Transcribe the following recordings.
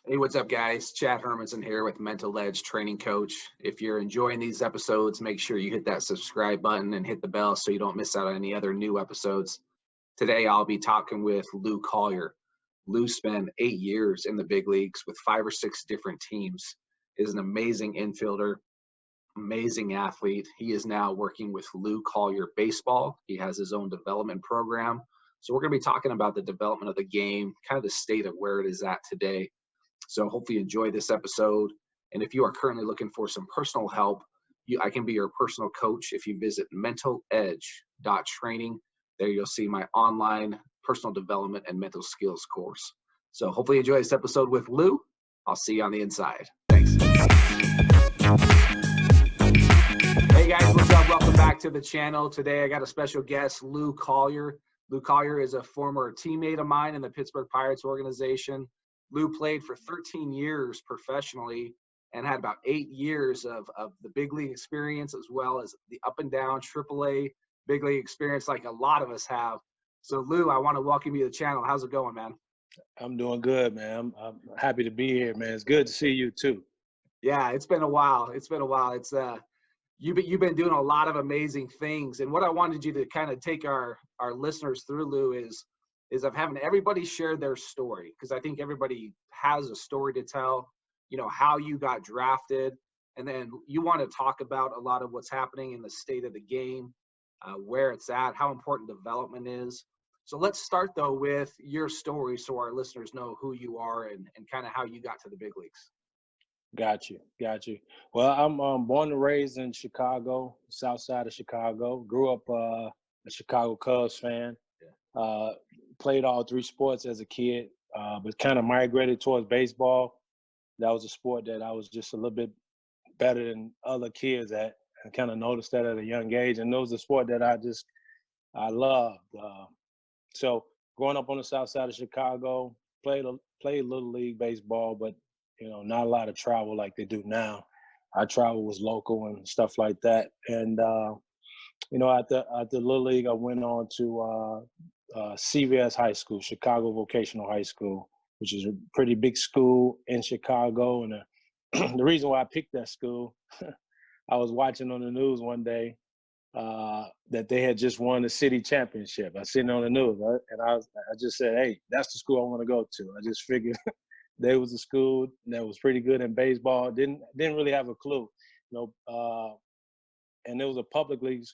Hey, what's up, guys? Chad Hermansen here with Mental Edge Training Coach. If you're enjoying these episodes, make sure you hit that subscribe button and hit the bell so you don't miss out on any other new episodes. Today, I'll be talking with Lou Collier. Lou spent 8 years in the big leagues with 5 or 6 different teams. Is an amazing infielder, amazing athlete. He is now working with Lou Collier Baseball. He has his own development program. So we're going to be talking about the development of the game, kind of the state of where it is at today. So hopefully you enjoy this episode. And if you are currently looking for some personal help, I can be your personal coach if you visit MentalEdge.training. There you'll see my online personal development and mental skills course. So hopefully you enjoy this episode with Lou. I'll see you on the inside. Thanks. Hey guys, what's up? Welcome back to the channel. Today I got a special guest, Lou Collier. Lou Collier is a former teammate of mine in the Pittsburgh Pirates organization. Lou played for 13 years professionally and had about 8 years of the big league experience, as well as the up and down AAA big league experience like a lot of us have. So Lou, I want to welcome you to the channel. How's it going, man? I'm doing good, man. I'm happy to be here, man. It's good to see you too. Yeah, it's been a while. It's you've been doing a lot of amazing things. And what I wanted you to kind of take our listeners through, Lou, is of having everybody share their story, because I think everybody has a story to tell, how you got drafted. And then you want to talk about a lot of what's happening in the state of the game, where it's at, how important development is. So let's start, though, with your story so our listeners know who you are and kind of how you got to the big leagues. Got you. Well, I'm born and raised in Chicago, south side of Chicago. Grew up a Chicago Cubs fan. Played all 3 sports as a kid, but kind of migrated towards baseball. That was a sport that I was just a little bit better than other kids at. I kind of noticed that at a young age, and it was a sport that I loved. So growing up on the south side of Chicago, played little league baseball, but not a lot of travel like they do now. Our travel was local and stuff like that. And after little league, I went on to CVS High School, Chicago Vocational High School, which is a pretty big school in Chicago. And the reason why I picked that school, I was watching on the news one day that they had just won the city championship. I was sitting on the news, right? And I just said, hey, that's the school I want to go to. I just figured there was a school that was pretty good in baseball. Didn't really have a clue, and it was a public league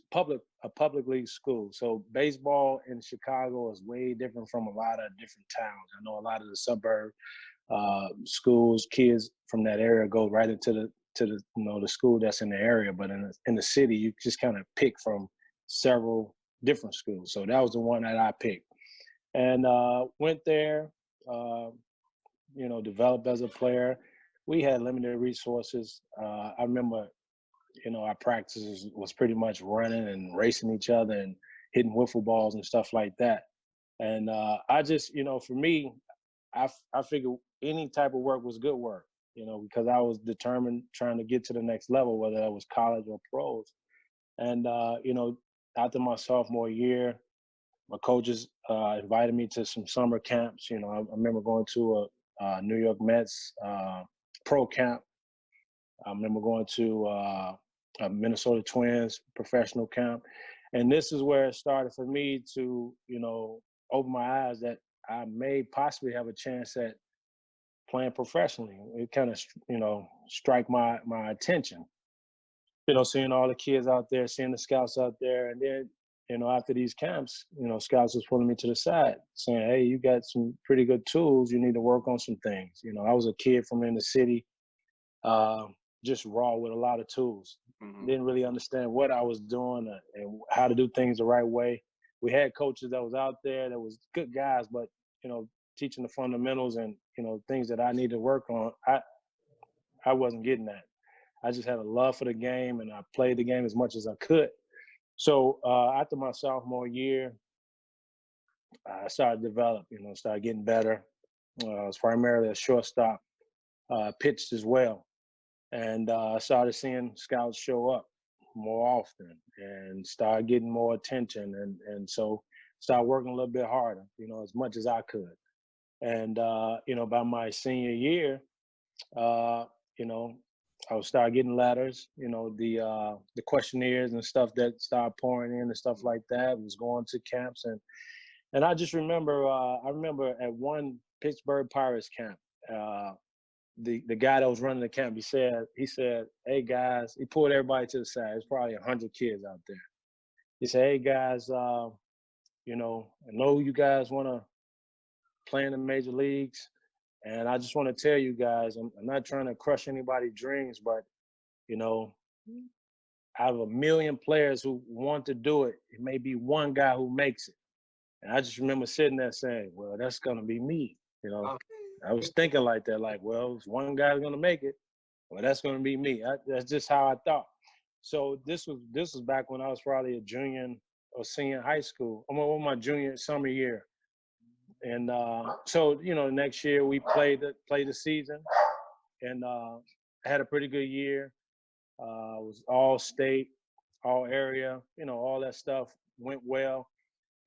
school. So baseball in Chicago is way different from a lot of different towns. I know a lot of the suburb schools, kids from that area go right into the the school that's in the area. But in the city, you just kind of pick from several different schools. So that was the one that I picked, and went there. Developed as a player. We had limited resources. I remember our practices was pretty much running and racing each other and hitting wiffle balls and stuff like that. And I just, for me, I figured any type of work was good work, because I was determined trying to get to the next level, whether that was college or pros. And, after my sophomore year, my coaches invited me to some summer camps. I remember going to a New York Mets pro camp. I remember going to a Minnesota Twins professional camp. And this is where it started for me to, open my eyes that I may possibly have a chance at playing professionally. It kind of, strike my attention. Seeing all the kids out there, seeing the scouts out there. And then, after these camps, scouts was pulling me to the side saying, hey, you got some pretty good tools. You need to work on some things. I was a kid from in the city, just raw with a lot of tools. Mm-hmm. Didn't really understand what I was doing and how to do things the right way. We had coaches that was out there that was good guys, but, teaching the fundamentals and, things that I need to work on, I wasn't getting that. I just had a love for the game, and I played the game as much as I could. So after my sophomore year, I started to develop, started getting better. I was primarily a shortstop, pitched as well. And I started seeing scouts show up more often and started getting more attention. And so started working a little bit harder, as much as I could. And, by my senior year, you know, I would start getting letters, the questionnaires and stuff that started pouring in and stuff like that. Was going to camps, and I just remember, I remember at one Pittsburgh Pirates camp, the guy that was running the camp, he said, "Hey guys," he pulled everybody to the side. There's probably 100 kids out there. He said, "Hey guys, I know you guys want to play in the major leagues. And I just want to tell you guys, I'm not trying to crush anybody's dreams, but, you know, out of a million players who want to do it, it may be one guy who makes it." And I just remember sitting there saying, well, that's going to be me. Oh, I was thinking like that, like, well, if one guy's going to make it, well, that's going to be me. That's just how I thought. So this was back when I was probably a junior or senior in high school. I'm on my junior summer year. And so, next year we played the season, and I had a pretty good year. It was all state, all area, all that stuff went well,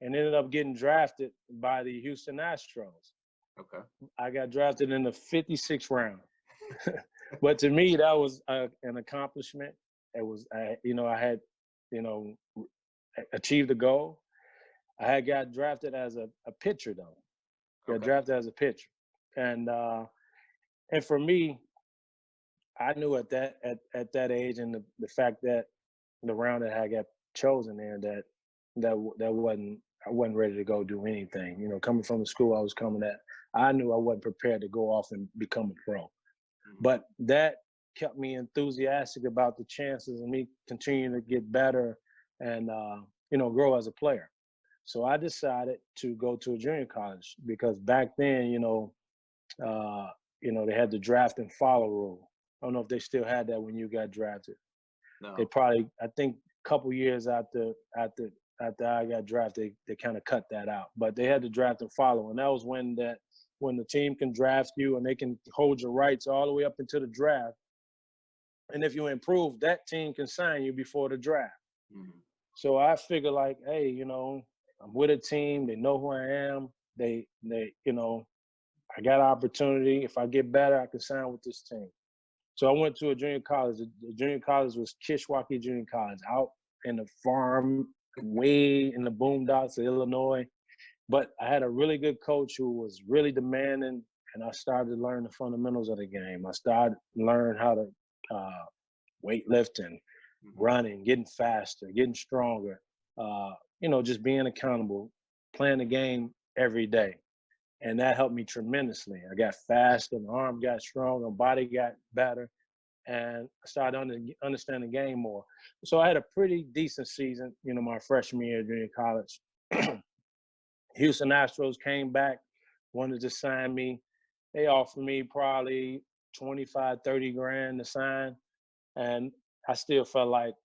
and ended up getting drafted by the Houston Astros. okay. I got drafted in the 56th round. But to me, that was an accomplishment. It was, I had, achieved the goal. I had got drafted as a pitcher, though. Got drafted as a pitcher, and for me, I knew at that age, and the fact that the round that I got chosen there, that wasn't, I wasn't ready to go do anything. Coming from the school I was coming at, I knew I wasn't prepared to go off and become a pro. But that kept me enthusiastic about the chances of me continuing to get better and grow as a player. So I decided to go to a junior college because back then, they had the draft and follow rule. I don't know if they still had that when you got drafted. No. They probably, I think, a couple years after I got drafted, they kind of cut that out. But they had the draft and follow, and that was when the team can draft you and they can hold your rights all the way up into the draft. And if you improve, that team can sign you before the draft. Mm-hmm. So I figure like, hey, I'm with a team. They know who I am. They, I got an opportunity. If I get better, I can sign with this team. So I went to a junior college. The junior college was Kishwaukee Junior College, out in the farm, way in the boondocks of Illinois. But I had a really good coach who was really demanding, and I started to learn the fundamentals of the game. I started to learn how to weightlifting, running, getting faster, getting stronger. Just being accountable, playing the game every day. And that helped me tremendously. I got faster, my arm got stronger, my body got better, and I started understand the game more. So I had a pretty decent season, my freshman year of junior college. Houston Astros came back, wanted to sign me. They offered me probably 25, 30 grand to sign. And I still felt like,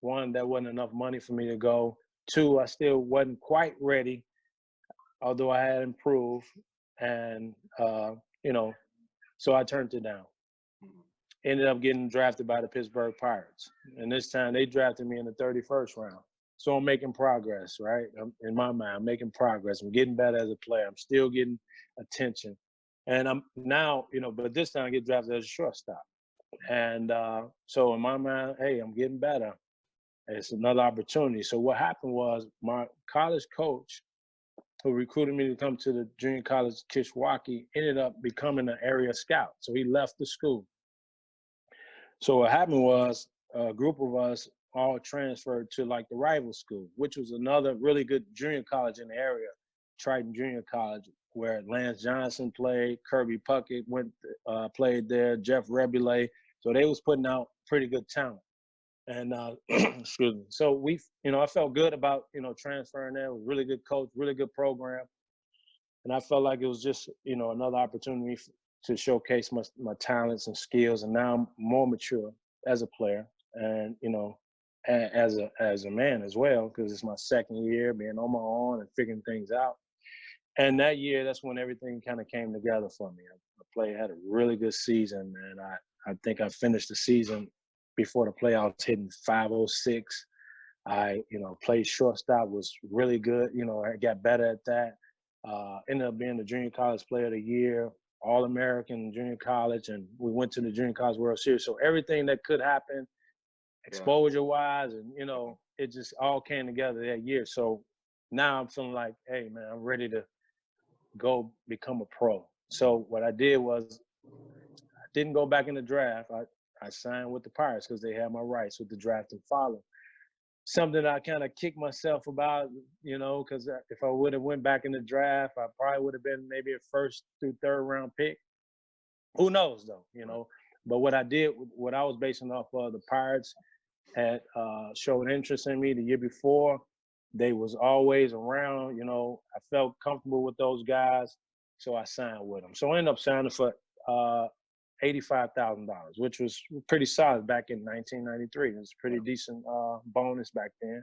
one, that wasn't enough money for me to go. Two, I still wasn't quite ready, although I had improved. And, so I turned it down. Ended up getting drafted by the Pittsburgh Pirates. And this time they drafted me in the 31st round. So I'm making progress, right? In my mind, I'm making progress. I'm getting better as a player. I'm still getting attention. And I'm now, but this time I get drafted as a shortstop. And so in my mind, hey, I'm getting better. It's another opportunity. So what happened was my college coach, who recruited me to come to the junior college Kishwaukee, ended up becoming an area scout. So he left the school. So what happened was a group of us all transferred to like the rival school, which was another really good junior college in the area, Triton Junior College, where Lance Johnson played, Kirby Puckett played there, Jeff Rebulay. So they was putting out pretty good talent. And excuse me. So I felt good about, transferring there. It was a really good coach, really good program. And I felt like it was just, another opportunity to showcase my talents and skills. And now I'm more mature as a player and, as a man as well, because it's my second year being on my own and figuring things out. And that year, that's when everything kind of came together for me. I had a really good season, and I think I finished the season before the playoffs hitting 506. I, played shortstop, was really good. I got better at that. Ended up being the junior college player of the year, All-American junior college, and we went to the junior college World Series. So everything that could happen, exposure-wise, and, you know, it just all came together that year. So now I'm feeling like, hey, man, I'm ready to go become a pro. So what I did was I didn't go back in the draft. I signed with the Pirates because they had my rights with the draft and follow. Something I kind of kicked myself about, you know, because if I would have went back in the draft, I probably would have been maybe a first through third round pick. Who knows, though, you know. But what I did, what I was basing off of, the Pirates had showed interest in me the year before. They was always around, you know. I felt comfortable with those guys, so I signed with them. So I ended up signing for $85,000, which was pretty solid back in 1993. It was a pretty decent bonus back then,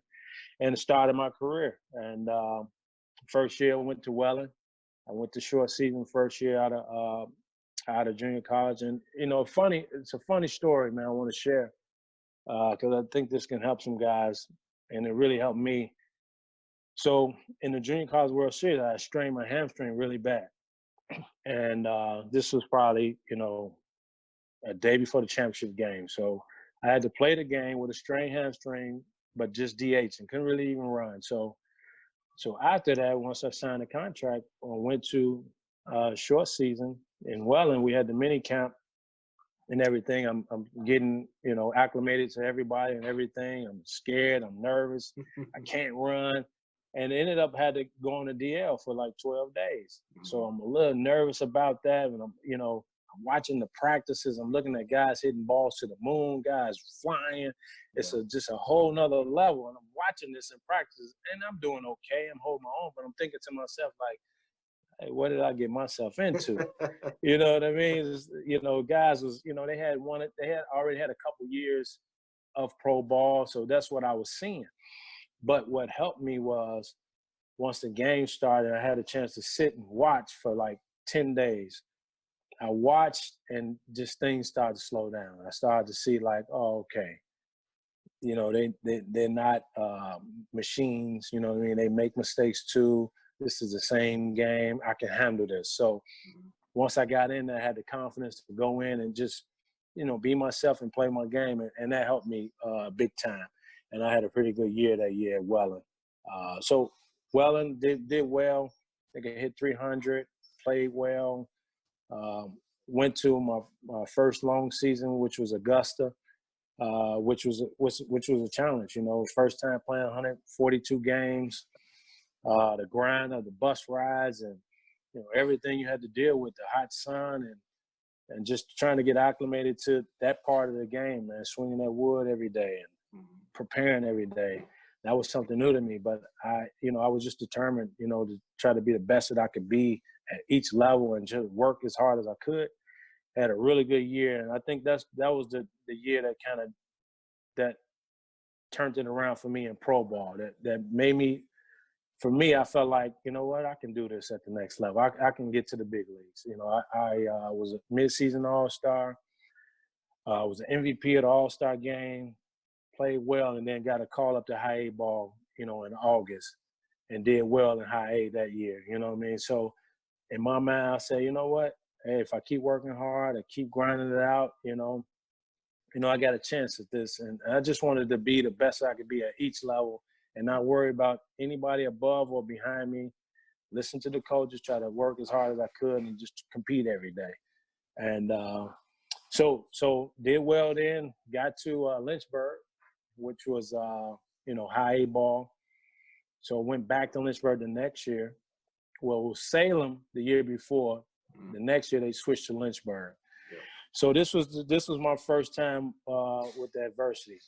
and it started my career. And first year I went to Welland. I went to short season first year out of junior college. And you know, it's a funny story, man. I want to share because I think this can help some guys, and it really helped me. So in the junior college World Series, I strained my hamstring really bad, and this was probably, you know, a day before the championship game. So I had to play the game with a strained hamstring, but just DH and couldn't really even run. So after that, once I signed the contract, I went to short season in Welland. We had the mini camp and everything. I'm getting, you know, acclimated to everybody and everything. I'm scared. I'm nervous. I can't run. And ended up had to go on the DL for like 12 days. So I'm a little nervous about that. And I'm, you know, I'm watching the practices. I'm looking at guys hitting balls to the moon, guys flying. It's just a whole nother level. And I'm watching this in practice, and I'm doing okay. I'm holding my own, but I'm thinking to myself, like, hey, what did I get myself into? You know what I mean? It's, you know, guys was, you know, they had already had a couple years of pro ball, so that's what I was seeing. But what helped me was once the game started, I had a chance to sit and watch for like 10 days. I watched, and just things started to slow down. I started to see like, oh, okay, you know, they're not machines. You know what I mean? They make mistakes too. This is the same game. I can handle this. So once I got in there, I had the confidence to go in and just, you know, be myself and play my game, and that helped me big time. And I had a pretty good year that year at Welland. So Welland did well. I think I hit 300, played well. Went to my first long season, which was Augusta, which was a challenge. You know, first time playing 142 games, the grind of the bus rides, and you know everything you had to deal with, the hot sun, and just trying to get acclimated to that part of the game, man. Swinging that wood every day and preparing every day. That was something new to me, but I was just determined, you know, to try to be the best that I could be at each level and just work as hard as I could. Had a really good year, and I think that was the year that turned it around for me in pro ball. That made me, for me, I felt like, you know what, I can do this at the next level. I can get to the big leagues. You know, I was a midseason All-Star. I was an MVP at the All-Star game. Played well, and then got a call up to high A ball, you know, in August, and did well in high A that year. You know what I mean? So in my mind, I say, you know what? Hey, if I keep working hard, I keep grinding it out, you know, I got a chance at this. And I just wanted to be the best I could be at each level and not worry about anybody above or behind me. Listen to the coaches, try to work as hard as I could, and just compete every day. And so did well then. Got to Lynchburg, which was, you know, high A ball. So went back to Lynchburg the next year. Well, it was Salem the year before. The next year they switched to Lynchburg. Yeah. So this was my first time with the adversity.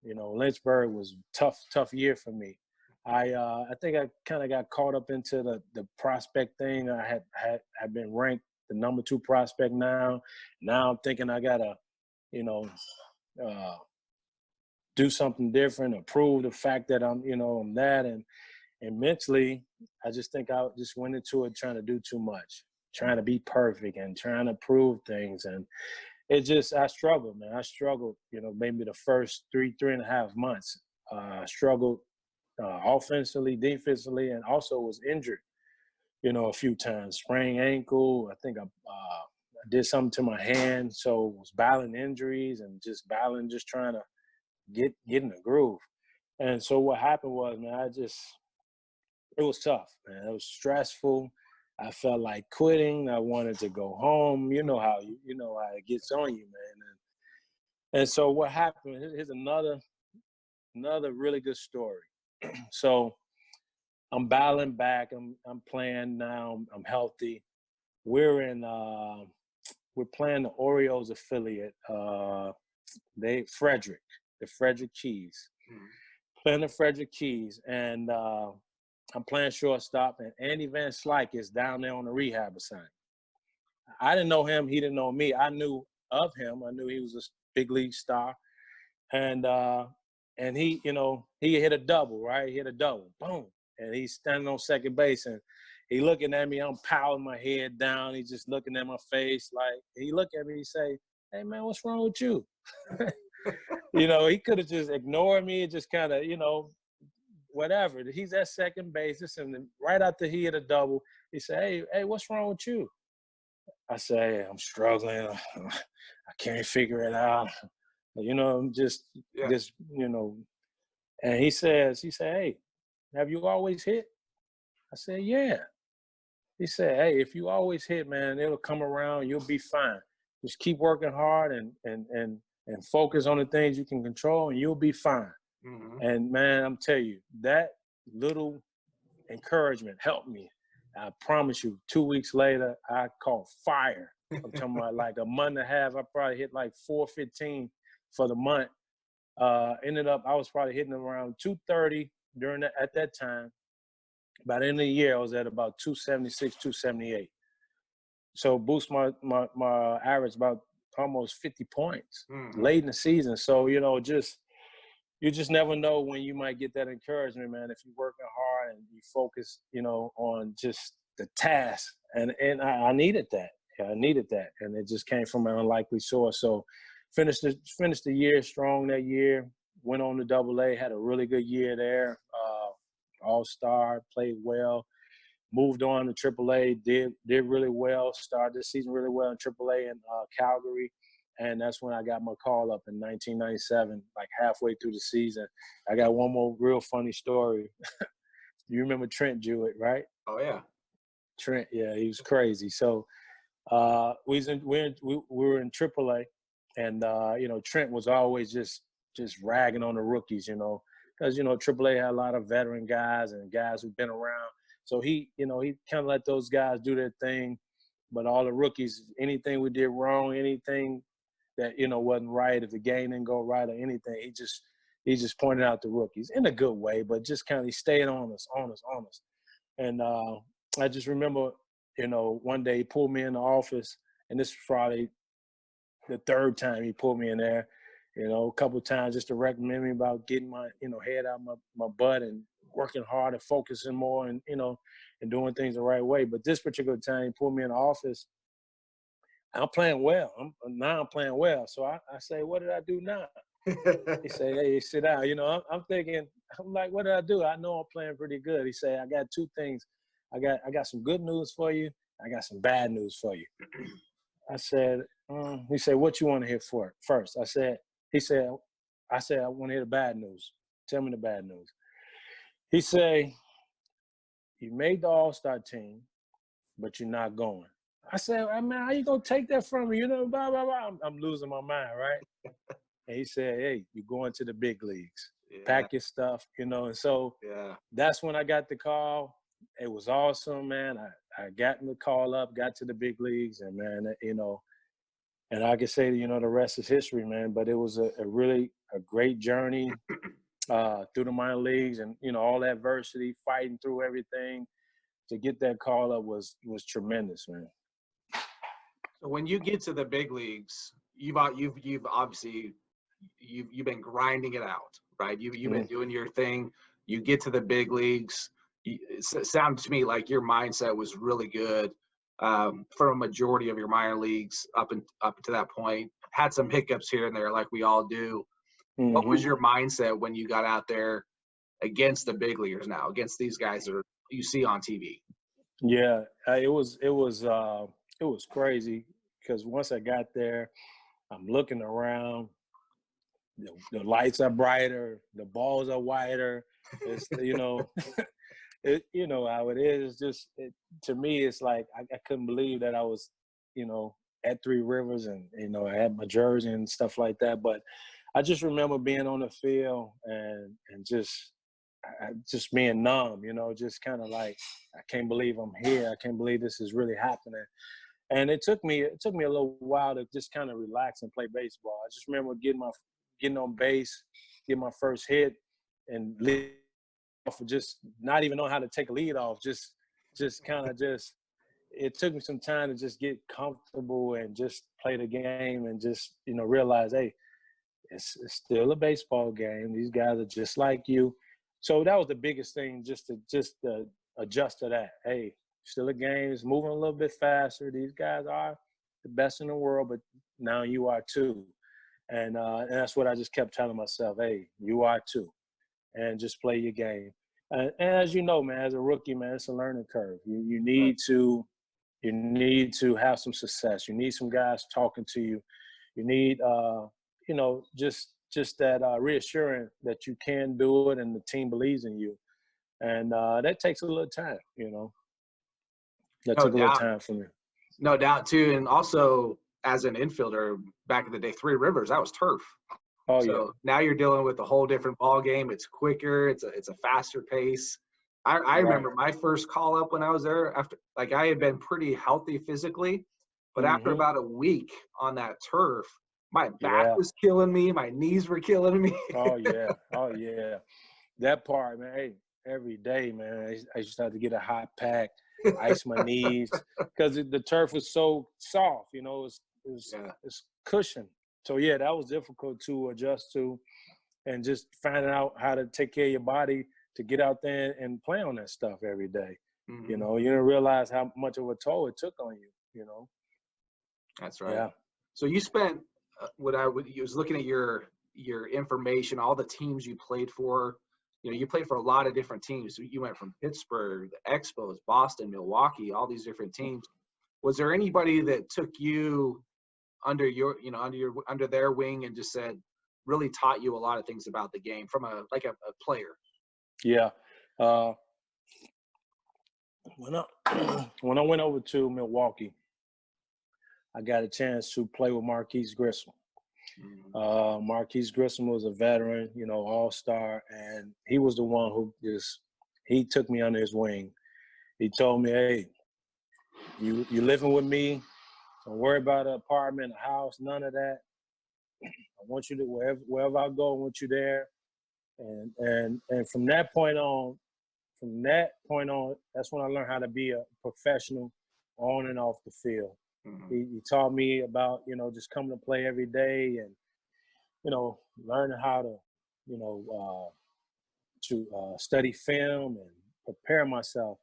You know, Lynchburg was tough year for me. I think I kind of got caught up into the prospect thing. I had been ranked the number 2 prospect now. Now I'm thinking I gotta, you know, do something different, or prove the fact that I'm that. And mentally, I just think I just went into it trying to do too much, trying to be perfect and trying to prove things. And I struggled, man. I struggled, you know, maybe the first 3.5 months. Struggled offensively, defensively, and also was injured. a few times. Sprained ankle. I think I did something to my hand, so was battling injuries and just trying to get in the groove. And so what happened was, man, it was tough, man. It was stressful. I felt like quitting. I wanted to go home. You know how it gets on you, man. And so what happened? Here's another really good story. So I'm battling back. I'm playing now. I'm healthy. We're playing the Orioles affiliate. The Frederick Keys. Playing the Frederick Keys, and I'm playing shortstop, and Andy Van Slyke is down there on the rehab assignment. I didn't know him. He didn't know me. I knew of him. I knew he was a big league star. And he, he hit a double, right? He hit a double. Boom. And he's standing on second base, and he looking at me. I'm powering my head down. He's just looking at my face. Like, he look at me, he say, "Hey, man, what's wrong with you?" He could have just ignored me and just kind of, whatever. He's at second base. And then right after he hit a double, he said, hey, what's wrong with you? I say, I'm struggling. I can't figure it out. I'm just, and he said, hey, have you always hit? I said, yeah. He said, hey, if you always hit, man, it'll come around. You'll be fine. Just keep working hard and focus on the things you can control, and you'll be fine. Mm-hmm. And, man, I'm telling you, that little encouragement helped me. I promise you, 2 weeks later, I caught fire. I'm talking about like a month and a half. I probably hit like 415 for the month. Ended up, I was probably hitting around 230 at that time. By the end of the year, I was at about 276, 278. So boost my average about almost 50 points late in the season. So, you just never know when you might get that encouragement, man, if you're working hard and you focus, on just the task. And I needed that. Yeah, I needed that. And it just came from an unlikely source. So finished the year strong that year, went on to AA, had a really good year there. All-star, played well. Moved on to AAA, did really well, started the season really well in AAA in Calgary. And that's when I got my call up in 1997, like halfway through the season. I got one more real funny story. You remember Trent Jewett, right? Oh, yeah. Trent, yeah, he was crazy. So we were in AAA, and, Trent was always just ragging on the rookies, because, AAA had a lot of veteran guys and guys who've been around. So he kind of let those guys do their thing. But all the rookies, anything we did wrong, anything that, wasn't right, if the game didn't go right or anything, he just pointed out the rookies in a good way, but just kind of he stayed on us. And I just remember, one day he pulled me in the office, and this was probably the third time he pulled me in there, a couple of times just to recommend me about getting my, head out my butt and working hard and focusing more and, and doing things the right way. But this particular time he pulled me in the office. I'm playing well. I'm playing well. So I say, what did I do now? He said, hey, sit down. I'm thinking, I'm like, what did I do? I know I'm playing pretty good. He said, I got two things. I got some good news for you. I got some bad news for you. I said, he said, what you want to hear for first? I said, I want to hear the bad news. Tell me the bad news. He said, you made the All-Star team, but you're not going. I said, man, how you going to take that from me? Blah, blah, blah. I'm losing my mind, right? And he said, hey, you're going to the big leagues. Yeah. Pack your stuff, and so that's when I got the call. It was awesome, man. I got the call up, got to the big leagues, and, man, and I can say, the rest is history, man. But it was a really great journey through the minor leagues and, all that adversity, fighting through everything. To get that call up was tremendous, man. So when you get to the big leagues, you've obviously been grinding it out, right? You've been doing your thing. You get to the big leagues. It sounds to me like your mindset was really good for a majority of your minor leagues up to that point. Had some hiccups here and there, like we all do. Mm-hmm. What was your mindset when you got out there against the big leaguers now, against these guys that you see on TV? Yeah, it was crazy because once I got there, I'm looking around. The lights are brighter, the balls are wider. It's you know how it is. It's just to me, it's like I couldn't believe that I was, at Three Rivers, and I had my jersey and stuff like that. But I just remember being on the field and just being numb, just kind of like, I can't believe I'm here. I can't believe this is really happening. And it took me a little while to just kind of relax and play baseball. I just remember getting on base, get my first hit, and lead off, just not even know how to take a lead off. Just kind of just. It took me some time to just get comfortable and just play the game and just realize, hey, it's still a baseball game. These guys are just like you. So that was the biggest thing, just to adjust to that. Hey, still a game. It's moving a little bit faster. These guys are the best in the world, but now you are too. And that's what I just kept telling myself. Hey, you are too, and just play your game. And as you know, man, as a rookie, man, it's a learning curve. You need to have some success. You need some guys talking to you. You need just that reassuring that you can do it and the team believes in you. And that takes a little time. That No took a little doubt. time for me. No doubt too. And also as an infielder back in the day, Three Rivers, that was turf. Oh yeah. So now you're dealing with a whole different ball game. It's quicker. It's a faster pace. I Right. remember my first call up when I was there, after, like, I had been pretty healthy physically, but after Mm-hmm. about a week on that turf, my back Yeah. was killing me. My knees were killing me. Oh yeah. Oh yeah. That part, man. Hey, every day, man. I used to have to get a hot pack, ice my knees, because the turf was so soft. Yeah. It's cushion. So yeah, that was difficult to adjust to, and just finding out how to take care of your body to get out there and play on that stuff every day. Mm-hmm. You didn't realize how much of a toll it took on you. That's right. Yeah. So you spent you was looking at your information, all the teams you played for. You played for a lot of different teams. So you went from Pittsburgh, the Expos, Boston, Milwaukee, all these different teams. Was there anybody that took you under under their wing and just really taught you a lot of things about the game from a player? Yeah. Uh, when I when I went over to Milwaukee, I got a chance to play with Marquise Grissom. Marquise Grissom was a veteran, all-star, and he was the one who he took me under his wing. He told me, hey, you living with me. Don't worry about an apartment, a house, none of that. I want you to wherever I go, I want you there. And from that point on, that's when I learned how to be a professional on and off the field. Mm-hmm. He taught me about, just coming to play every day and, learning how to, study film and prepare myself.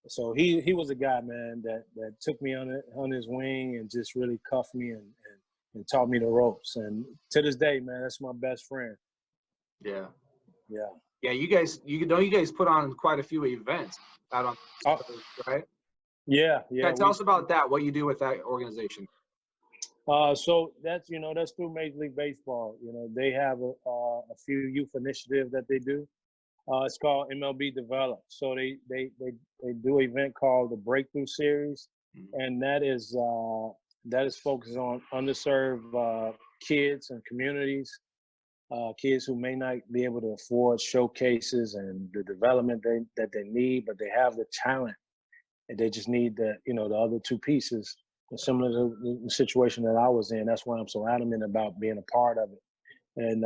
So he was a guy, man, that took me on his wing and just really cuffed me and taught me the ropes. And to this day, man, that's my best friend. Yeah. Yeah. Yeah, you guys put on quite a few events out on the East Coast, right? Yeah. Yeah, tell us about that, what you do with that organization. So that's through Major League Baseball. They have a few youth initiatives that they do. It's called MLB Develop. So they do an event called the Breakthrough Series, and that is focused on underserved kids and communities, kids who may not be able to afford showcases and the development that they need, but they have the talent, and they just need the other two pieces. Similar to the situation that I was in. That's why I'm so adamant about being a part of it. And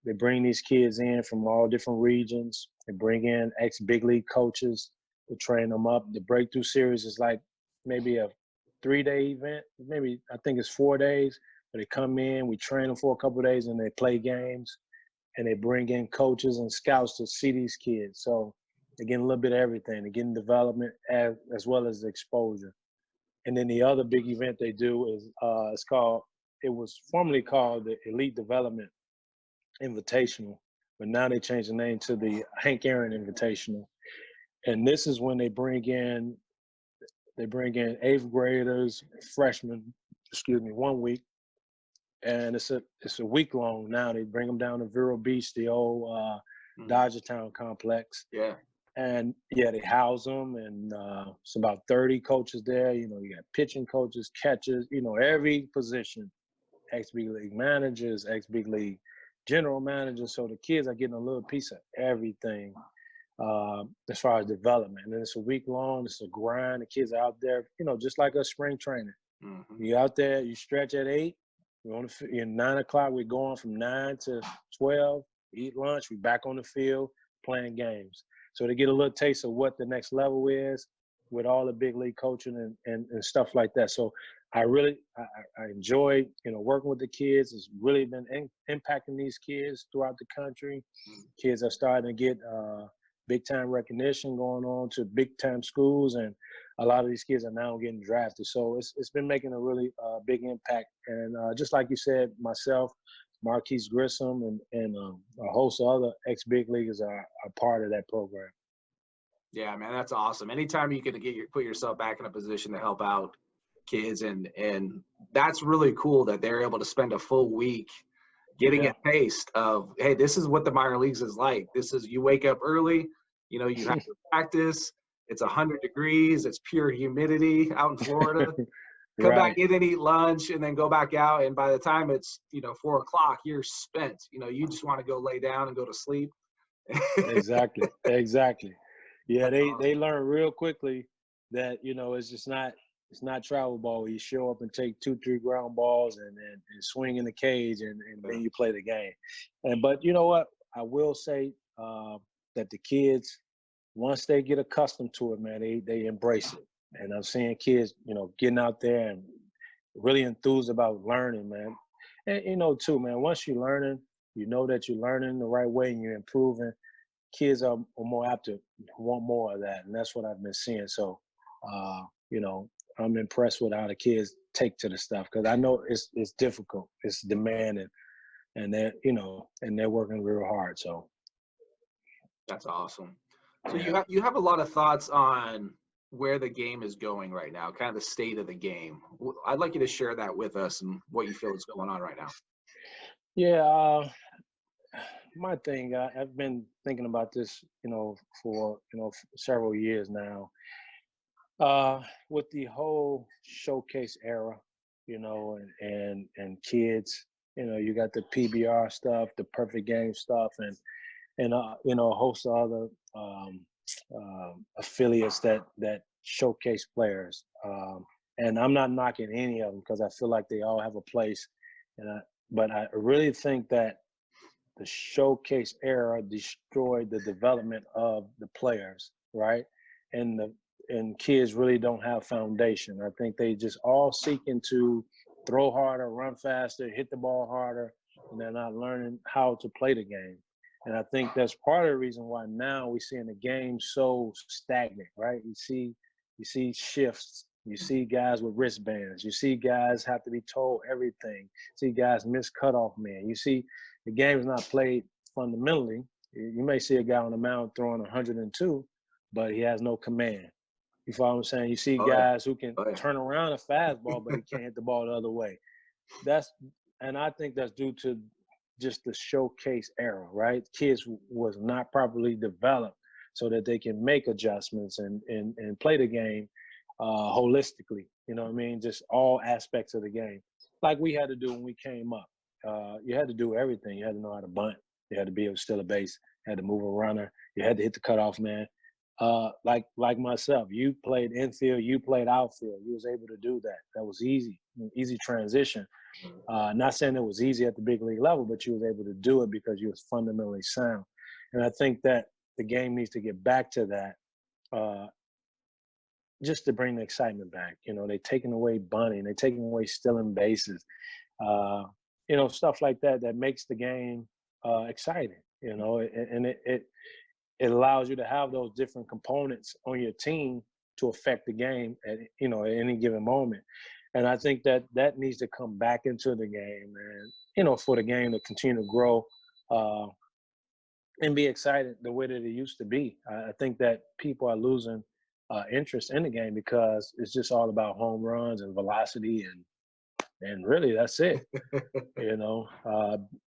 they bring these kids in from all different regions. They bring in ex-big league coaches to train them up. The Breakthrough Series is like maybe a 3-day event. Maybe I think it's 4 days. But they come in, we train them for a couple of days, and they play games. And they bring in coaches and scouts to see these kids. So they're getting a little bit of everything. They're getting development as well as exposure. And then the other big event they do is it was formerly called the Elite Development Invitational, but now they changed the name to the Hank Aaron Invitational. And this is when they bring in They bring in 8th graders, freshmen, 1 week, and it's a week long now. They bring them down to Vero Beach, the old Dodgertown complex, Yeah. and yeah, they house them, and it's about 30 coaches there. You got pitching coaches, catchers, every position, ex-big league managers, ex-big league general managers. So the kids are getting a little piece of everything as far as development. And it's a week long. It's a grind. The kids are out there, just like a spring training. Mm-hmm. You out there, you stretch at 8. In 9 o'clock, we're going from 9 to 12, eat lunch, we back on the field playing games. So they get a little taste of what the next level is with all the big league coaching and stuff like that. So I enjoy, working with the kids. It's really been impacting these kids throughout the country. Kids are starting to get big time recognition going on to big time schools, and a lot of these kids are now getting drafted. So it's been making a really big impact. And just like you said, myself, Marquise Grissom, and a host of other ex-big leaguers are part of that program. Yeah, man, that's awesome. Anytime you can put yourself back in a position to help out kids, and that's really cool that they're able to spend a full week getting a taste of, hey, this is what the minor leagues is like. This is, you wake up early, you have to practice. It's 100 degrees. It's pure humidity out in Florida. Come back in and eat lunch, and then go back out. And by the time it's 4 o'clock, you're spent. You just want to go lay down and go to sleep. Exactly. Yeah, they learn real quickly that it's not travel ball. You show up and take 2-3 ground balls and swing in the cage, and then you play the game. But you know what? I will say that the kids, once they get accustomed to it, man, they embrace it. And I'm seeing kids, getting out there and really enthused about learning, man. And too, man, once you're learning, that you're learning the right way and you're improving, kids are more apt to want more of that. And that's what I've been seeing. So, I'm impressed with how the kids take to the stuff, because I know it's difficult, it's demanding, and they're working real hard. So that's awesome. So you have a lot of thoughts on where the game is going right now, kind of the state of the game. I'd like you to share that with us and what you feel is going on right now. Yeah, my thing, I've been thinking about this, for several years now. With the whole showcase era, and kids, you got the PBR stuff, the perfect game stuff, and a host of other affiliates that showcase players. And I'm not knocking any of them, because I feel like they all have a place. But I really think that the showcase era destroyed the development of the players, right? And kids really don't have foundation. I think they just all seeking to throw harder, run faster, hit the ball harder, and they're not learning how to play the game. And I think that's part of the reason why now we're seeing the game so stagnant, right? You see shifts. You see guys with wristbands. You see guys have to be told everything. You see guys miss cutoff man. You see the game is not played fundamentally. You may see a guy on the mound throwing 102, but he has no command. You follow what I'm saying? You see guys who can turn around a fastball, but he can't hit the ball the other way. And I think that's due to just the showcase era, right? Kids was not properly developed so that they can make adjustments and play the game holistically. You know what I mean? Just all aspects of the game, like we had to do when we came up. You had to do everything. You had to know how to bunt. You had to be able to steal a base. You had to move a runner. You had to hit the cutoff man. Like myself, you played infield, you played outfield. You was able to do that. That was easy transition. Not saying it was easy at the big league level, but you was able to do it because you was fundamentally sound. And I think that the game needs to get back to that, just to bring the excitement back. They taking away bunting, they taking away stealing bases, stuff like that makes the game exciting. And it allows you to have those different components on your team to affect the game at any given moment. And I think that needs to come back into the game, and for the game to continue to grow and be excited the way that it used to be. I think that people are losing interest in the game because it's just all about home runs and velocity and really that's it.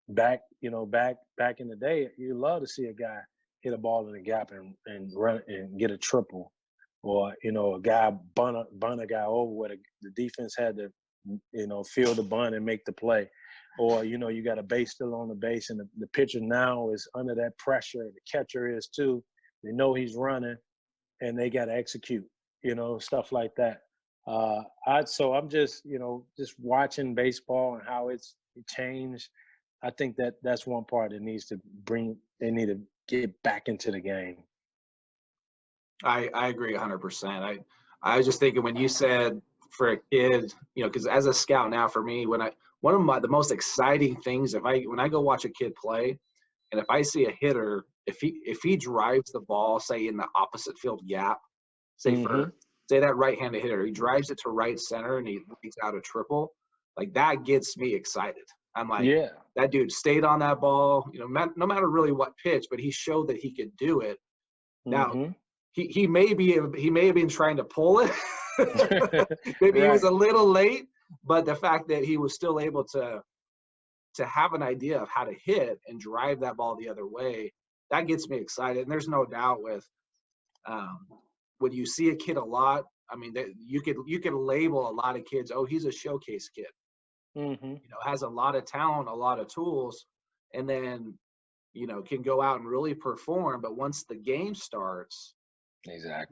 Back in the day, you love to see a guy hit a ball in the gap and run and get a triple, or a guy bunt a guy over where the defense had to field the bunt and make the play, or you got a base still on the base and the pitcher now is under that pressure. The catcher is too. They know he's running, and they got to execute. Stuff like that. So I'm just watching baseball and how it changed. I think that's one part that they need to get back into the game. I agree 100%. I was just thinking when you said for a kid, because as a scout now for me, one of the most exciting things when I go watch a kid play, and if I see a hitter, if he drives the ball, say in the opposite field gap, say that right-handed hitter, he drives it to right center and he leads out a triple, like that gets me excited. I'm like, yeah, that dude stayed on that ball, no matter really what pitch, but he showed that he could do it. Now, he may have been trying to pull it. Maybe he was a little late, but the fact that he was still able to have an idea of how to hit and drive that ball the other way, that gets me excited. And there's no doubt with when you see a kid a lot, I mean, you could label a lot of kids, oh, he's a showcase kid. Has a lot of talent, a lot of tools, and then can go out and really perform. But once the game starts,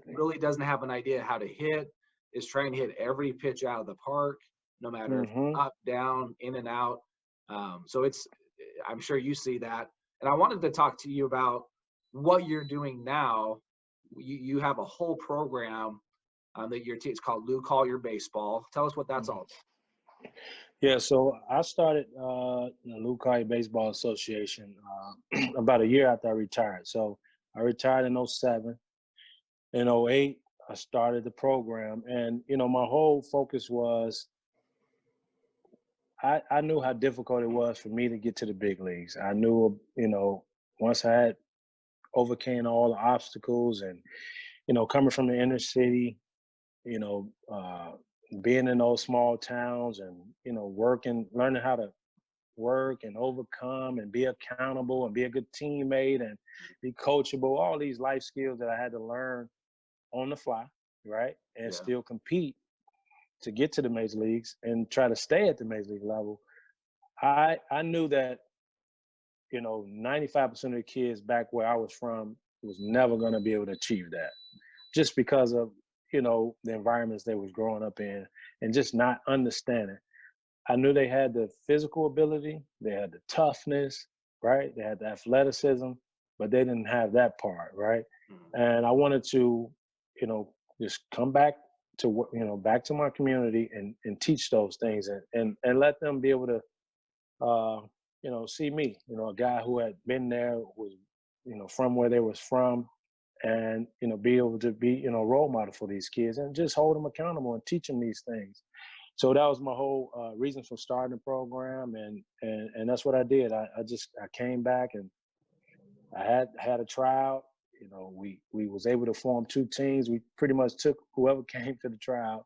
really doesn't have an idea how to hit, is trying to hit every pitch out of the park, no matter if up, down, in and out. So I'm sure you see that. And I wanted to talk to you about what you're doing now. You have a whole program that your team, it's called Lou Collier Baseball. Tell us what that's all about. Yeah, so I started the Lou Collier Baseball Association about a year after I retired. So I retired in 07. In 08, I started the program. And, my whole focus was I knew how difficult it was for me to get to the big leagues. I knew, once I had overcame all the obstacles and, coming from the inner city, being in those small towns and, learning how to work and overcome and be accountable and be a good teammate and be coachable, all these life skills that I had to learn on the fly, right? And still compete to get to the major leagues and try to stay at the major league level. I knew that, 95% of the kids back where I was from was never going to be able to achieve that just because of, the environments they was growing up in and just not understanding. I knew they had the physical ability, they had the toughness, right? They had the athleticism, but they didn't have that part, right? And I wanted to, just come back to, back to my community and teach those things and let them be able to, see me, a guy who had been there, was, from where they was from, and, be able to be, a role model for these kids and just hold them accountable and teach them these things. So that was my whole reason for starting the program. And that's what I did. I came back and I had a tryout. We was able to form 2 teams. We pretty much took whoever came to the tryout.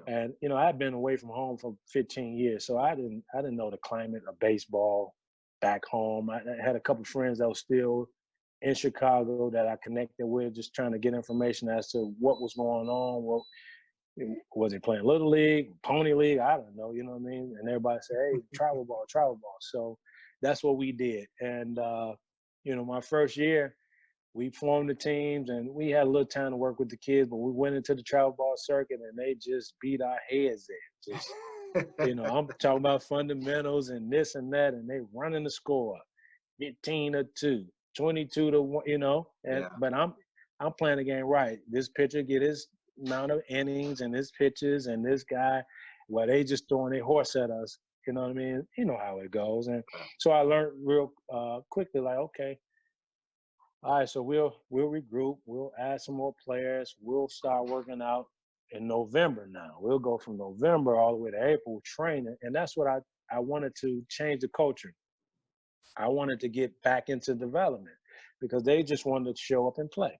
And, I had been away from home for 15 years. So I didn't know the climate of baseball back home. I had a couple of friends that were still in Chicago that I connected with, just trying to get information as to what was going on. Well, was he playing Little League, Pony League? I don't know, you know what I mean? And everybody said, hey, travel ball. So that's what we did. And, my first year, we formed the teams and we had a little time to work with the kids, but we went into the travel ball circuit and they just beat our heads in. Just, I'm talking about fundamentals and this and that, and they running the score, 15-2, 22-1, but I'm playing the game right. This pitcher get his amount of innings and his pitches, and this guy, well, they just throwing their horse at us. You know what I mean? You know how it goes. And so I learned real quickly, like, okay, all right, so we'll regroup. We'll add some more players. We'll start working out in November now. We'll go from November all the way to April training. And that's what I wanted to change the culture. I wanted to get back into development because they just wanted to show up and play.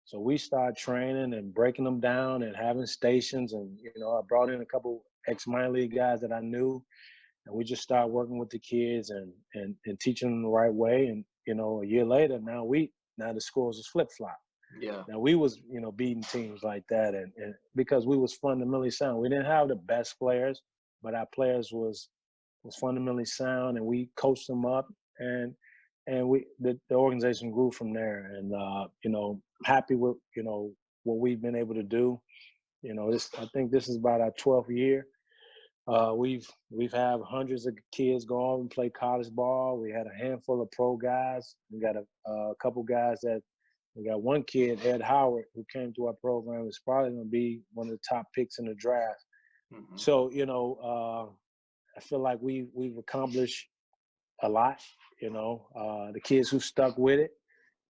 So we started training and breaking them down and having stations. And, I brought in a couple ex-minor league guys that I knew. And we just started working with the kids and teaching them the right way. And, a year later, now the scores was flip-flop. Yeah. Now we was, beating teams like that. And because we was fundamentally sound. We didn't have the best players, but our players was fundamentally sound, and we coached them up, and the organization grew from there. And happy with what we've been able to do. I think this is about our 12th year. We've had hundreds of kids go on and play college ball. We had a handful of pro guys. We got a couple guys we got one kid, Ed Howard, who came to our program. Is probably going to be one of the top picks in the draft. Mm-hmm. So I feel like we've accomplished a lot. The kids who stuck with it,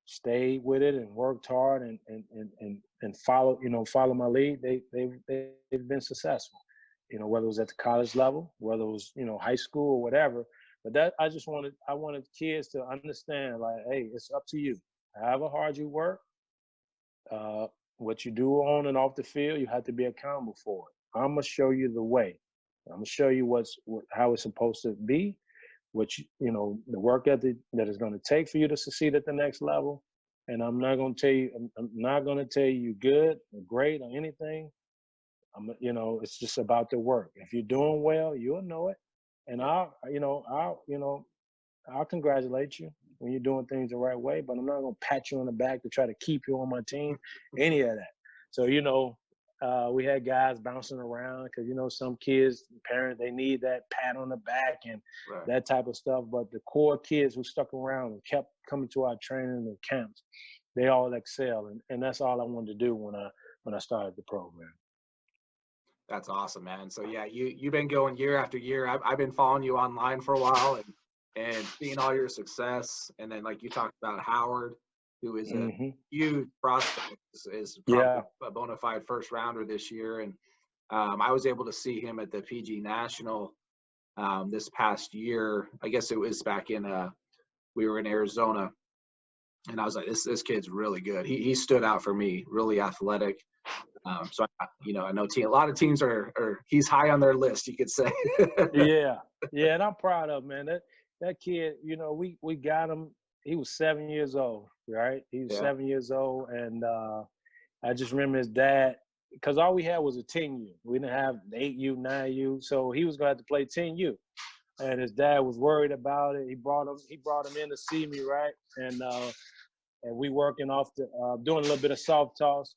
stayed with it, and worked hard and follow my lead. They've been successful. Whether it was at the college level, whether it was high school or whatever. But that I wanted kids to understand, like, hey, it's up to you. However hard you work, what you do on and off the field, you have to be accountable for it. I'm gonna show you the way. I'm gonna show you how it's supposed to be, the work ethic that it's gonna take for you to succeed at the next level. And I'm not gonna tell you you're good or great or anything. It's just about the work. If you're doing well, you'll know it. And I'll congratulate you when you're doing things the right way, but I'm not gonna pat you on the back to try to keep you on my team, any of that. So, we had guys bouncing around because, some kids, parents, they need that pat on the back and that type of stuff. But the core kids who stuck around and kept coming to our training and camps, they all excel. And that's all I wanted to do when I started the program. That's awesome, man. So yeah, you've been going year after year. I've been following you online for a while and seeing all your success. And then, like you talked about, Howard, who is a huge prospect, is probably a bona fide first rounder this year. And I was able to see him at the PG National this past year. I guess it was back in we were in Arizona, and I was like, this kid's really good. He stood out for me, really athletic. So I know a lot of teams are he's high on their list, you could say. Yeah, and I'm proud of him, man. That kid, we got him. He was 7 years old, right? He was 7 years old, and I just remember his dad, because all we had was a 10U. We didn't have 8U, 9U, so he was gonna have to play 10U. And his dad was worried about it. He brought him in to see me, right? And we working off doing a little bit of soft toss.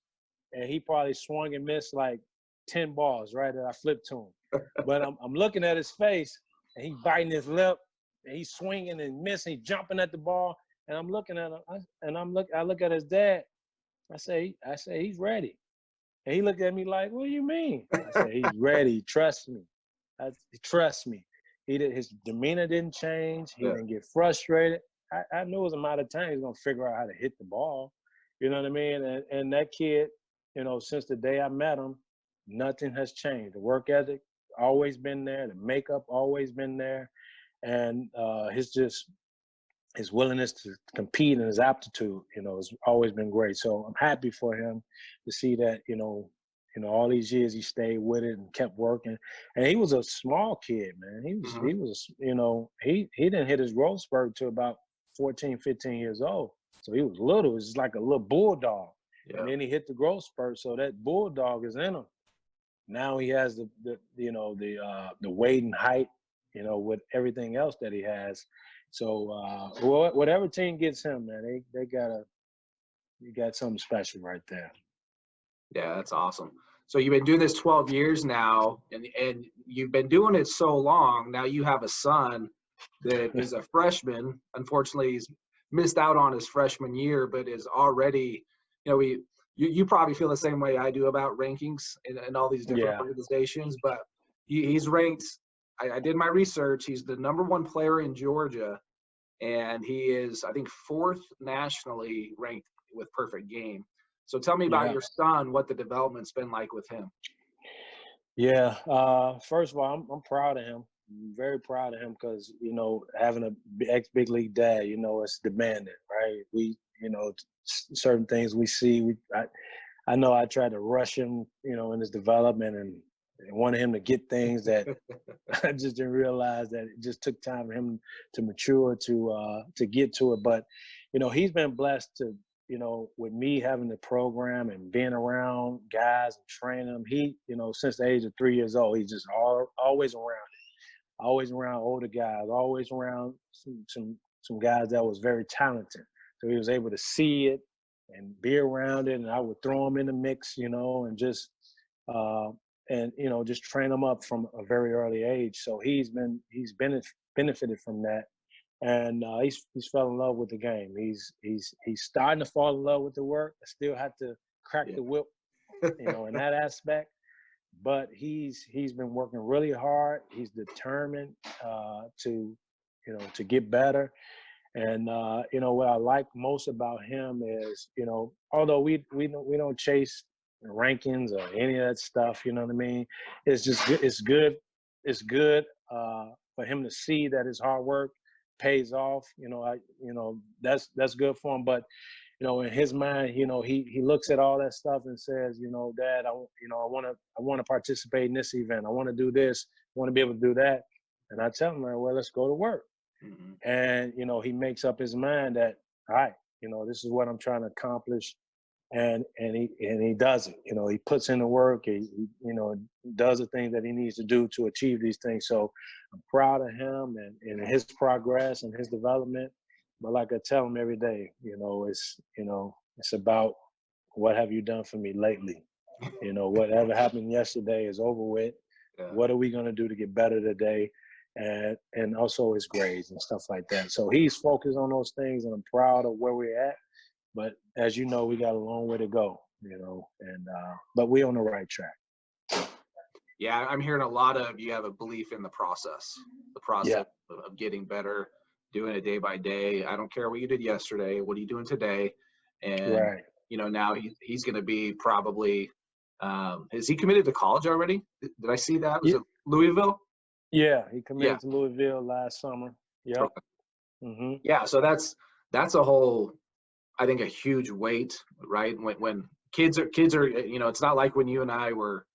And he probably swung and missed like 10 balls, right? That I flipped to him. But I'm looking at his face, and he biting his lip, and he's swinging and missing, jumping at the ball. And I'm looking at him, and I look at his dad. I say, he's ready. And he looked at me like, what do you mean? I said, he's ready. Trust me. Trust me. His demeanor didn't change. He didn't get frustrated. I knew it was a matter of time he was going to figure out how to hit the ball. You know what I mean? And that kid, since the day I met him, nothing has changed. The work ethic always been there. The makeup always been there. And his willingness to compete and his aptitude, has always been great. So I'm happy for him to see that, all these years he stayed with it and kept working. And he was a small kid, man. He was, he didn't hit his growth spurt till about 14, 15 years old. So he was little. It was like a little bulldog. Yeah. And then he hit the growth spurt. So that bulldog is in him. Now he has the weight and height, with everything else that he has. So whatever team gets him, man, you got something special right there. Yeah, that's awesome. So you've been doing this 12 years now, and you've been doing it so long. Now you have a son that is a freshman. Unfortunately, he's missed out on his freshman year, but is already, you probably feel the same way I do about rankings and all these different organizations, but he's ranked. I did my research. He's the #1 player in Georgia, and he is, I think, 4th nationally ranked with perfect game. So tell me about your son, what the development's been like with him. Yeah. First of all, I'm proud of him. very proud of him because, you know, having a ex-big league dad, you know, it's demanding, right? We, you know, certain things we see, I know I tried to rush him, you know, in his development and wanted him to get things that I just didn't realize that it just took time for him to mature to get to it. But, you know, he's been blessed to, you know, with me having the program and being around guys and training them. He, you know, since the age of 3 years old, he's just always around it, always around older guys, always around some guys that was very talented. So he was able to see it and be around it, and I would throw him in the mix, you know, and just and you know, just train him up from a very early age. So he's benefited from that, and he's fell in love with the game. He's starting to fall in love with the work. I still have to crack the whip, you know, in that aspect. But he's been working really hard. He's determined to, you know, to get better. And you know, what I like most about him is, you know, although we don't chase rankings or any of that stuff, you know what I mean? It's just good. It's good for him to see that his hard work pays off. You know, that's good for him. But you know, in his mind, you know, he looks at all that stuff and says, you know, Dad, I want to participate in this event. I want to do this. I want to be able to do that. And I tell him, well, let's go to work. Mm-hmm. And you know, he makes up his mind that, all right, you know, this is what I'm trying to accomplish, and he does it. You know, he puts in the work. He you know, does the things that he needs to do to achieve these things. So I'm proud of him and his progress and his development. But like I tell him every day, you know, it's about what have you done for me lately. You know, whatever happened yesterday is over with. Yeah. What are we going to do to get better today? And also his grades and stuff like that. So he's focused on those things, and I'm proud of where we're at. But as you know, we got a long way to go, you know, and but we're on the right track. Yeah, I'm hearing a lot of you have a belief in the process of getting better, doing it day by day. I don't care what you did yesterday. What are you doing today? And, you know, now he's going to be probably is he committed to college already? Did I see that? Was it Louisville? Yeah, he committed to Louisville last summer. Yeah. Okay. Mm-hmm. Yeah, so that's a whole, I think, a huge weight, right? When kids are, you know, it's not like when you and I were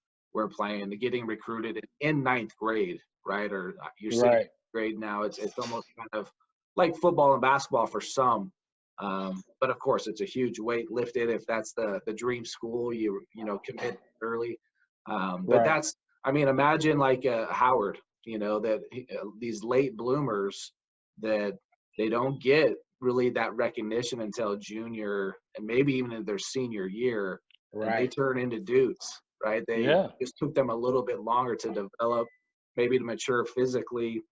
playing, getting recruited in ninth grade, right? Or you're saying grade now. It's almost kind of like football and basketball for some. But of course, it's a huge weight lifted if that's the dream school. You know, commit early. But that's, I mean, imagine like Howard. You know, that these late bloomers that they don't get really that recognition until junior and maybe even in their senior year, and they turn into dudes, right? They just took them a little bit longer to develop, maybe to mature physically,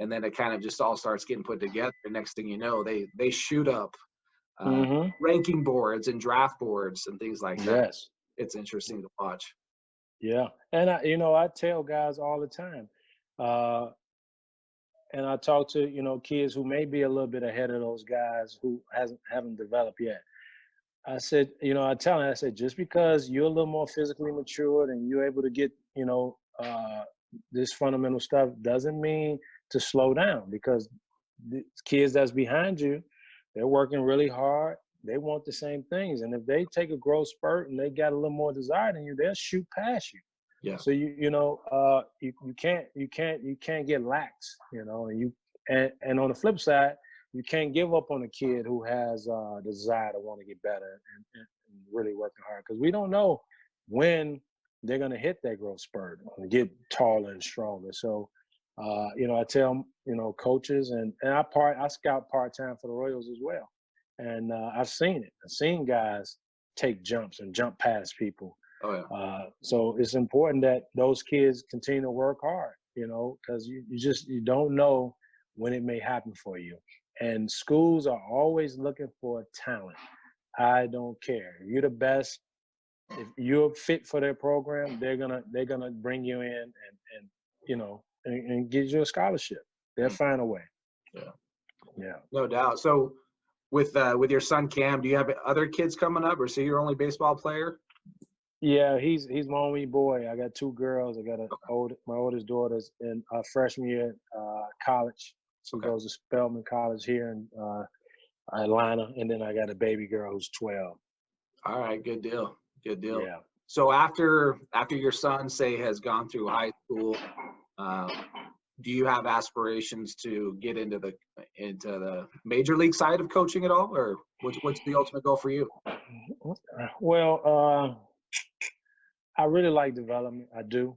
and then it kind of just all starts getting put together. Next thing you know, they shoot up ranking boards and draft boards and things like that. It's interesting to watch. Yeah, and I tell guys all the time. And I talk to, you know, kids who may be a little bit ahead of those guys who haven't developed yet. I said, you know, I tell them, I said, just because you're a little more physically matured and you're able to get, you know, this fundamental stuff doesn't mean to slow down, because the kids that's behind you, they're working really hard. They want the same things. And if they take a growth spurt and they got a little more desire than you, they'll shoot past you. Yeah. So you can't get lax, you know, and on the flip side, you can't give up on a kid who has the desire to want to get better and really working hard, because we don't know when they're going to hit that growth spurt and get taller and stronger. So, you know, I tell, you know, coaches and I scout part-time for the Royals as well. And I've seen it. I've seen guys take jumps and jump past people. Oh, yeah. So it's important that those kids continue to work hard, you know, because you don't know when it may happen for you. And schools are always looking for talent. I don't care. If you're the best, if you're fit for their program, they're gonna bring you in and you know, and give you a scholarship. They'll find a way. Yeah. No doubt. So with your son Cam, do you have other kids coming up, or is he your only baseball player? Yeah, he's my only boy. I got 2 girls. I got my oldest daughter's in freshman year college. She Okay. goes to Spelman College here in Atlanta, and then I got a baby girl who's 12. All right. Good deal. Good deal. Yeah. So after your son, say, has gone through high school, do you have aspirations to get into the major league side of coaching at all, or what's the ultimate goal for you? Well, I really like development. I do.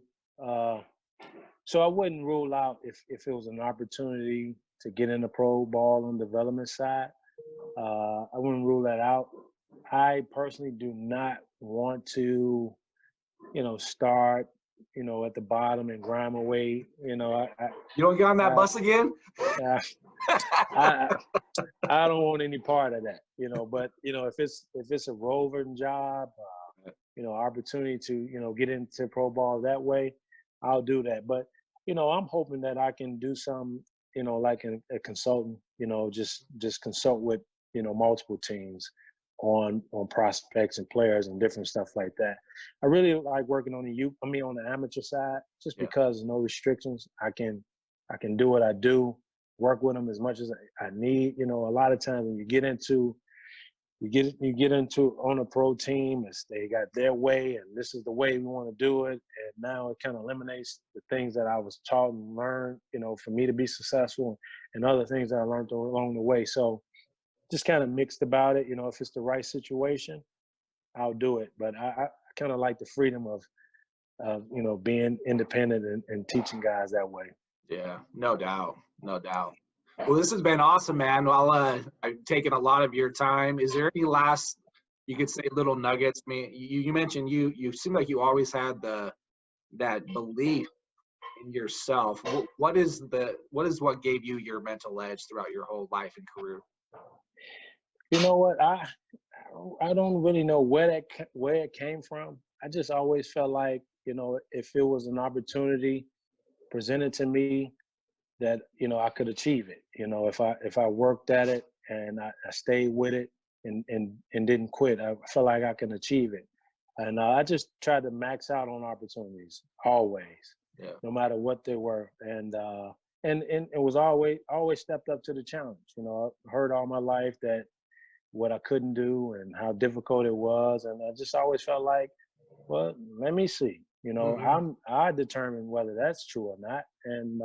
So I wouldn't rule out if it was an opportunity to get in the pro ball on development side. I wouldn't rule that out. I personally do not want to, start, at the bottom and grind my way. You don't get on that I, bus again? I, I, I don't want any part of that, But if it's a roving job, opportunity to get into pro ball that way, I'll do that. But I'm hoping that I can do some, like a consultant, just consult with multiple teams on prospects and players and different stuff like that. I really like working on on the amateur side, just because no restrictions. I can do what I do, work with them as much as I need. A lot of times when you get into on a pro team, they got their way and this is the way we want to do it, and now it kind of eliminates the things that I was taught and learned, for me to be successful, and other things that I learned along the way. So just kind of mixed about it. If it's the right situation, I'll do it. But I kind of like the freedom of being independent and teaching guys that way. Yeah, no doubt. Well, this has been awesome, man. Well, I've taken a lot of your time. Is there any last, you could say, little nuggets? I mean, you mentioned you seem like you always had that belief in yourself. What is what gave you your mental edge throughout your whole life and career? You know what? I don't really know where it came from. I just always felt like, if it was an opportunity presented to me, that I could achieve it. If I worked at it and I stayed with it and didn't quit, I felt like I can achieve it. And I just tried to max out on opportunities always, no matter what they were. And it was always stepped up to the challenge. I heard all my life that what I couldn't do and how difficult it was, and I just always felt like, well, let me see. I determine whether that's true or not. And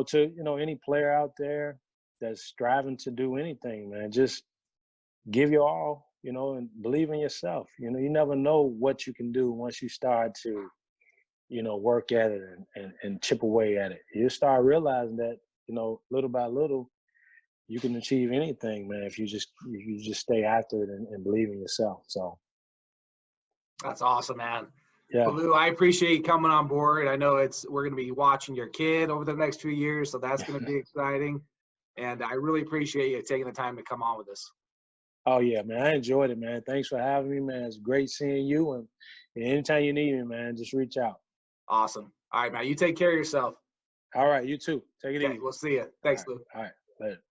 to any player out there that's striving to do anything, man, just give your all, and believe in yourself. You never know what you can do once you start to, work at it and chip away at it. You start realizing that, little by little, you can achieve anything, man, if you just stay after it and believe in yourself. So that's awesome, man. Yeah. Well, Lou, I appreciate you coming on board. I know we're going to be watching your kid over the next few years, so that's going to be exciting. And I really appreciate you taking the time to come on with us. Oh, yeah, man. I enjoyed it, man. Thanks for having me, man. It's great seeing you. And anytime you need me, man, just reach out. Awesome. All right, man. You take care of yourself. All right. You too. Take it easy. We'll see you. Thanks, Lou. All right. Later.